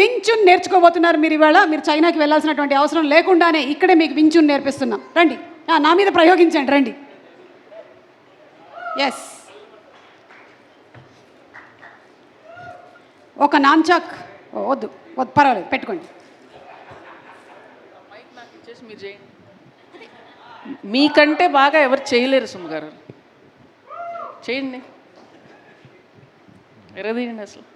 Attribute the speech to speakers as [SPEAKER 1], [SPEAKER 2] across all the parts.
[SPEAKER 1] Wing చున్ నేర్చుకోబోతున్నారు మీరు ఇవాళ. మీరు చైనాకి వెళ్ళాల్సినటువంటి అవసరం లేకుండానే ఇక్కడే మీకు వింగ్ చున్ నేర్పిస్తున్నాం. రండి, నా మీద ప్రయోగించండి, రండి. ఎస్, ఒక నాన్చాక్. వద్దు వద్దు, పర్వాలేదు, పెట్టుకోండి.
[SPEAKER 2] మీకంటే బాగా ఎవరు చేయలేరు సుమ గారు. చేయండి, ఎరదీయండి అసలు.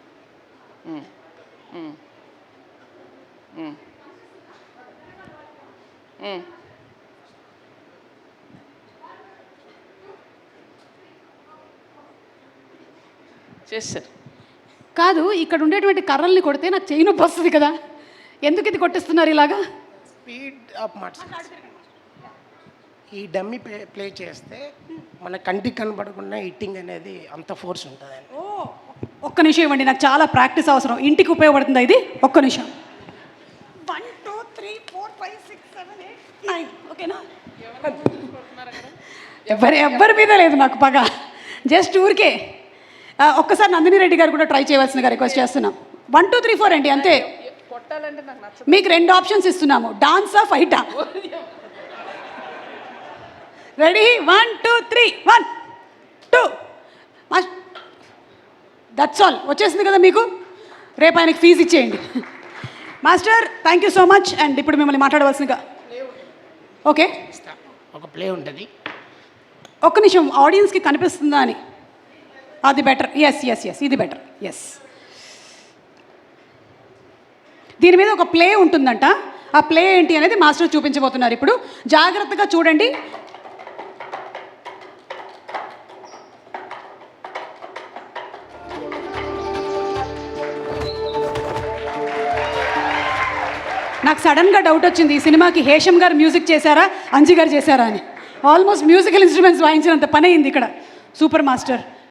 [SPEAKER 2] చేస్తారు.
[SPEAKER 1] కాదు, ఇక్కడ ఉండేటువంటి కర్రల్ని కొడితే నాకు చెయ్యి నొప్పి వస్తుంది కదా, ఎందుకు ఇది కొట్టిస్తున్నారు ఇలాగా?
[SPEAKER 3] Speed of March. ఈ డమ్మీ ప్లే చేస్తే మన కంటికి కనబడకుండా హిట్టింగ్ అనేది అంత ఫోర్స్ ఉంటుంది.
[SPEAKER 1] ఒక్క నిమిషం ఇవ్వండి, నాకు చాలా ప్రాక్టీస్ అవసరం. ఇంటికి ఉపయోగపడుతుందా ఇది? ఒక్క నిమిషం. 1 2 3 4 5 6 7 8 9. ఓకేనా? ఎవరి మీద లేదు నాకు పగ, జస్ట్ ఊరికే. ఒక్కసారి నందిని రెడ్డి గారు కూడా ట్రై చేయవలసిందిగా రిక్వెస్ట్ చేస్తున్నాం. 1 2 3 4 అండి, అంతే. మీకు 2 ఆప్షన్స్ ఇస్తున్నాము, డాన్సా ఫైటా. రెడీ? 1 2 3 1 2. That's all. వచ్చేసింది కదా మీకు. రేపు ఆయనకి ఫీజు ఇచ్చేయండి. Master, thank you so much. And ఇప్పుడు మిమ్మల్ని మాట్లాడవలసిందిగా. ఓకే,
[SPEAKER 3] ఒక ప్లే ఉంటుంది.
[SPEAKER 1] ఒక్క నిమిషం, ఆడియన్స్కి కనిపిస్తుందా అని. అది బెటర్. ఎస్ ఎస్ ఎస్, ఇది బెటర్. ఎస్, దీని మీద ఒక ప్లే ఉంటుందంట. ఆ ప్లే ఏంటి అనేది మాస్టర్ చూపించబోతున్నారు ఇప్పుడు. జాగ్రత్తగా చూడండి. నాకు సడన్గా డౌట్ వచ్చింది, ఈ సినిమాకి హేషం గారు మ్యూజిక్ చేశారా, అంజి గారు చేశారా అని. ఆల్మోస్ట్ మ్యూజికల్ ఇన్స్ట్రుమెంట్స్ వాయించినంత పని అయింది ఇక్కడ. Super master.